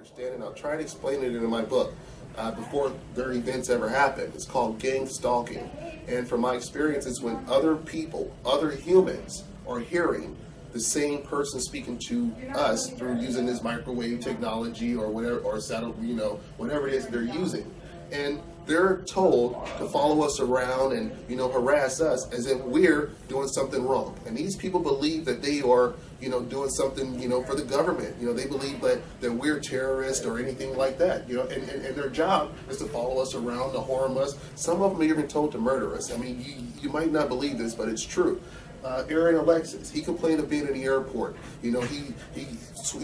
understand it. I'll try to explain it in my book before their events ever happen. It's called gang stalking. And from my experience, it's when other people, other humans, are hearing the same person speaking to us through using this microwave technology or whatever, or satellite, whatever it is they're using. And they're told to follow us around and, harass us as if we're doing something wrong. And these people believe that they are, doing something, for the government. They believe that we're terrorists or anything like that. And their job is to follow us around, to harm us. Some of them are even told to murder us. I mean, you might not believe this, but it's true. Aaron Alexis, he complained of being in the airport. He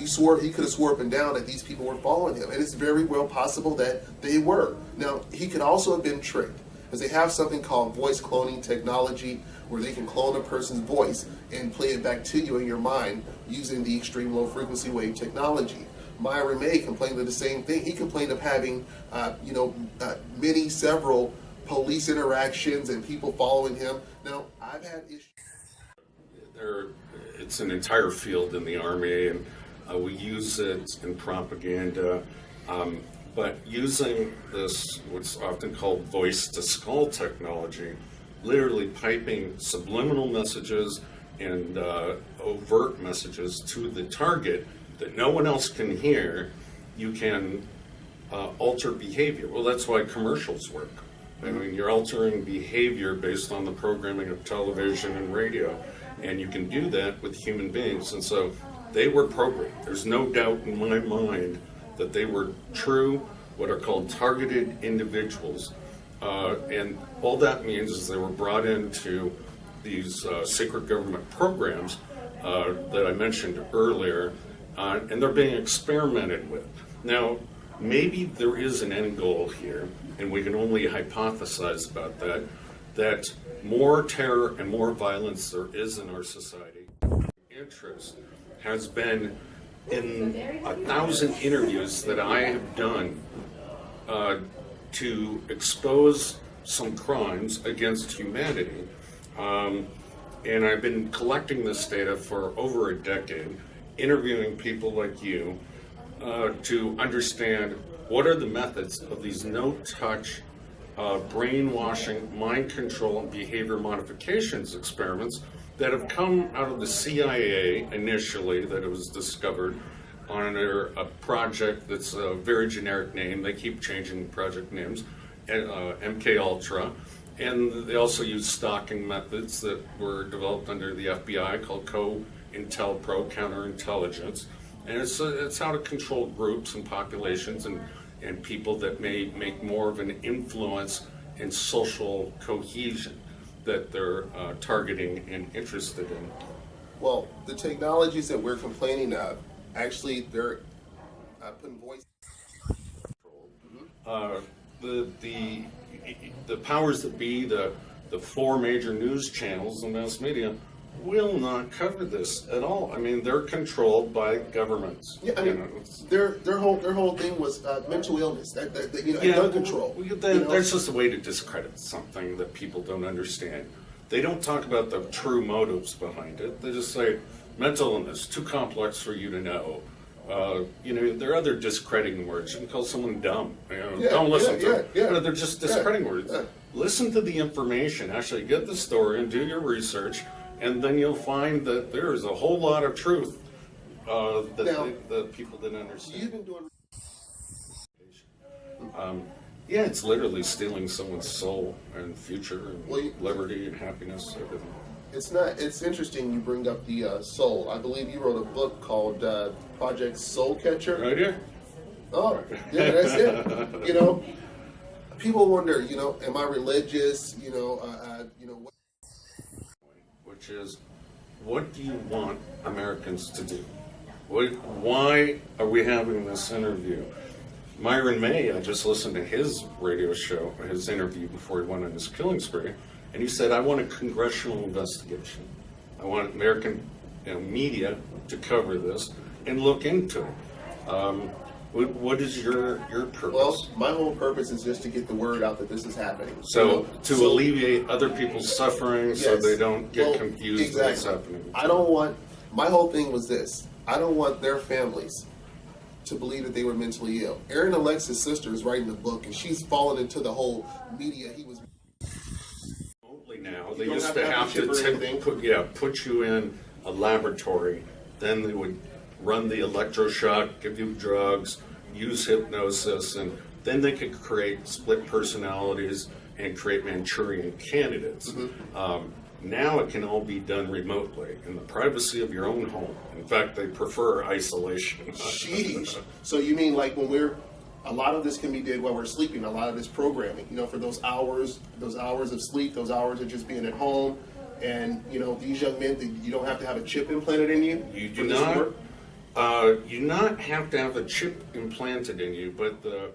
swore, he could have swore up and down that these people were following him, and it's very well possible that they were. Now, he could also have been tricked, because they have something called voice cloning technology, where they can clone a person's voice and play it back to you in your mind using the extreme low frequency wave technology. Myron May complained of the same thing. He complained of having, several police interactions and people following him. Now, I've had issues. It's an entire field in the Army, and we use it in propaganda. But using this, what's often called voice-to-skull technology, literally piping subliminal messages and overt messages to the target that no one else can hear, you can alter behavior. Well, that's why commercials work. I mean, you're altering behavior based on the programming of television and radio, and you can do that with human beings. And so they were programmed. There's no doubt in my mind that they were true, what are called targeted individuals. And all that means is they were brought into these secret government programs that I mentioned earlier, and they're being experimented with. Now, maybe there is an end goal here, and we can only hypothesize about that more terror and more violence there is in our society. Interest has been in 1,000 interviews that I have done to expose some crimes against humanity. And I've been collecting this data for over a decade, interviewing people like you to understand what are the methods of these no-touch brainwashing, mind control, and behavior modifications experiments that have come out of the CIA initially, that it was discovered under a project that's a very generic name. They keep changing project names, MK Ultra. And they also use stalking methods that were developed under the FBI called COINTELPRO, counterintelligence. And it's how to control groups and populations and people that may make more of an influence in social cohesion that they're targeting and interested in. Well, the technologies that we're complaining of, actually, they're putting voice control. The powers that be, the four major news channels and mass media, will not cover this at all. I mean, they're controlled by governments. Yeah, I mean, their whole thing was mental illness, gun control. That's just a way to discredit something that people don't understand. They don't talk about the true motives behind it. They just say mental illness, too complex for you to know. There are other discrediting words. You can call someone dumb. Don't listen to them. They're just discrediting words. Listen to the information. Actually, get the story and do your research. And then you'll find that there is a whole lot of truth that people didn't understand. You've been doing. It's literally stealing someone's soul and future and liberty and happiness, everything. It's not. It's interesting you bring up the soul. I believe you wrote a book called Project Soul Catcher. Right here. Oh, yeah, that's it. People wonder. Am I religious? What? Which is, what do you want Americans to do? Why are we having this interview? Myron May, I just listened to his radio show, his interview before he went on his killing spree, and he said, I want a congressional investigation. I want American media to cover this and look into it. What is your purpose? Well, my whole purpose is just to get the word out that this is happening. So to alleviate other people's suffering, so they don't get confused with what's happening. My whole thing was this. I don't want their families to believe that they were mentally ill. Aaron Alexa's sister is writing the book, and she's fallen into the whole media. He was remotely now. They don't used have to to have have a chip or anything. put you in a laboratory. Then they would run the electroshock, give you drugs, use hypnosis, and then they could create split personalities and create Manchurian candidates. Now it can all be done remotely in the privacy of your own home. In fact, they prefer isolation. Sheesh. So you mean like when a lot of this can be did while we're sleeping, a lot of this programming, you know, for those hours of sleep, those hours of just being at home, and, you know, these young men, you don't have to have a chip implanted in you? You do not have to have a chip implanted in you, but the